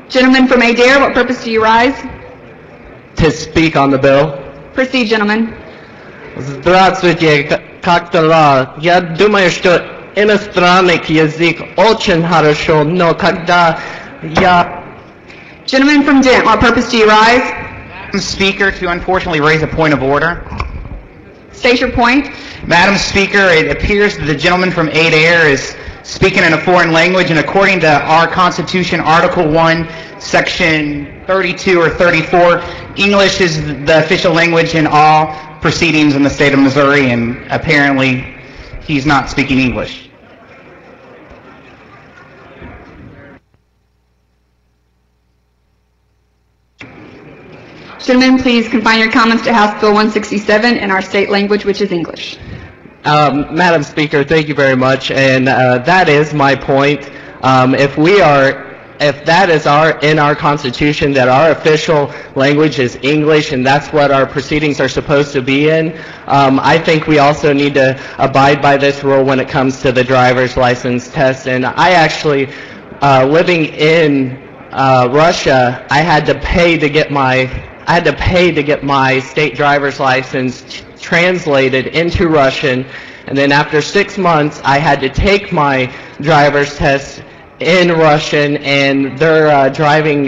Gentleman from Adair, what purpose do you rise? To speak on the bill. Proceed, gentleman. Здравствуйте, как дела? Я думаю, что иностранный язык очень хорошо, но когда я... Gentleman from Dent, what purpose do you rise? Madam Speaker, to unfortunately raise a point of order. State your point. Madam Speaker, it appears that the gentleman from Adair is speaking in a foreign language, and according to our Constitution, Article 1, Section 32 or 34, English is the official language in all proceedings in the state of Missouri, and apparently he's not speaking English. Gentlemen, please confine your comments to House Bill 167 in our state language, which is English. Madam Speaker, thank you very much, and that is my point. If that is in our Constitution, that our official language is English, and that's what our proceedings are supposed to be in, I think we also need to abide by this rule when it comes to the driver's license test. And I actually, living in Russia, I had to pay to get my state driver's license translated into Russian, and then after 6 months I had to take my driver's test in Russian, and their driver's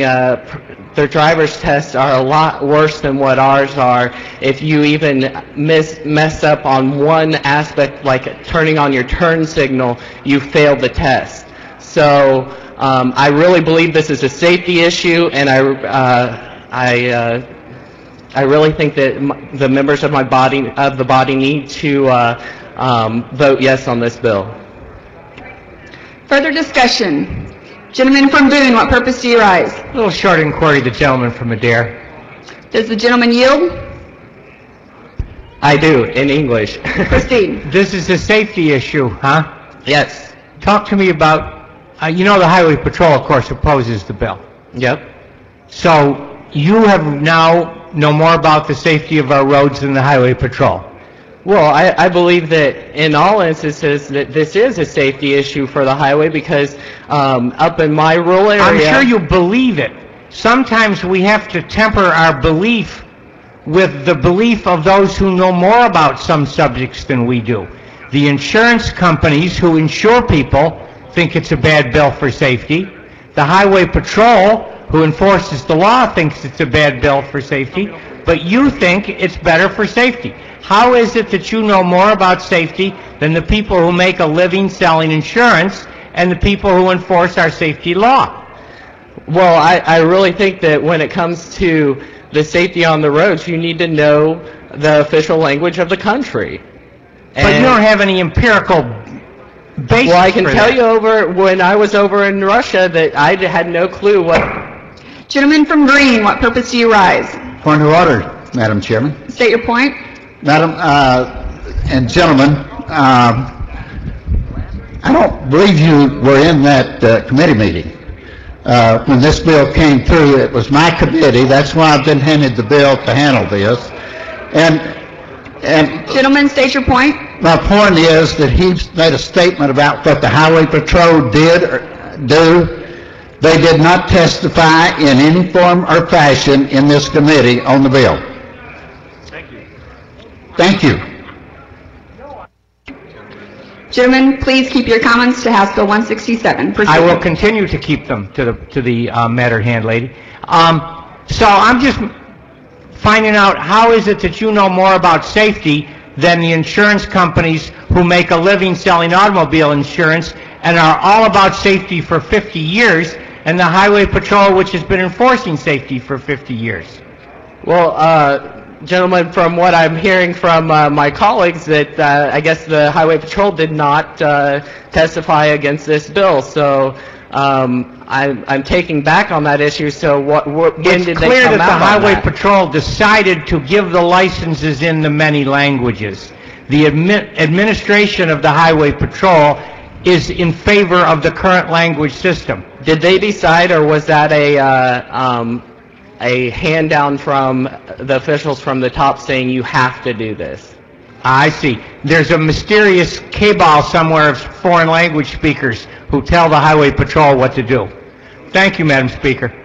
tests are a lot worse than what ours are. If you even mess up on one aspect, like turning on your turn signal, you failed the test. So I really believe this is a safety issue, and I really think that the members of the body need to vote yes on this bill. Further discussion. Gentleman from Boone, what purpose do you rise? A little short inquiry, the gentleman from Adair. Does the gentleman yield? I do, in English. Proceed. This is a safety issue, huh? Yes. Talk to me about, you know the Highway Patrol, of course, opposes the bill. Yep. So you have now know more about the safety of our roads than the Highway Patrol. Well, I believe that in all instances that this is a safety issue for the highway, because up in my rural area... I'm sure you believe it. Sometimes we have to temper our belief with the belief of those who know more about some subjects than we do. The insurance companies who insure people think it's a bad bill for safety. The Highway Patrol, who enforces the law, thinks it's a bad bill for safety, but you think it's better for safety. How is it that you know more about safety than the people who make a living selling insurance and the people who enforce our safety law? Well, I really think that when it comes to the safety on the roads, you need to know the official language of the country. But you don't have any empirical basis. Well, I can tell you when I was over in Russia that I had no clue what... Gentleman from Green, what purpose do you rise? Point of order, Madam Chairman. State your point. Madam and gentlemen, I don't believe you were in that committee meeting. When this bill came through, it was my committee. That's why I've been handed the bill to handle this. And Gentlemen, state your point. My point is that he's made a statement about what the Highway Patrol did or do. They did not testify in any form or fashion in this committee on the bill. Thank you. Thank you. Gentlemen, please keep your comments to House Bill 167. Proceed. I will continue to keep them to the matter hand lady. So I'm just finding out, how is it that you know more about safety than the insurance companies who make a living selling automobile insurance and are all about safety for 50 years, and the Highway Patrol, which has been enforcing safety for 50 years? Well, gentlemen, from what I'm hearing from my colleagues, that I guess the Highway Patrol did not testify against this bill. So I'm taking back on that issue. So when did they come out on that? It's clear that the Highway Patrol decided to give the licenses in the many languages. The administration of the Highway Patrol is in favor of the current language system. Did they decide, or was that a hand down from the officials from the top saying you have to do this? I see. There's a mysterious cabal somewhere of foreign language speakers who tell the Highway Patrol what to do. Thank you, Madam Speaker.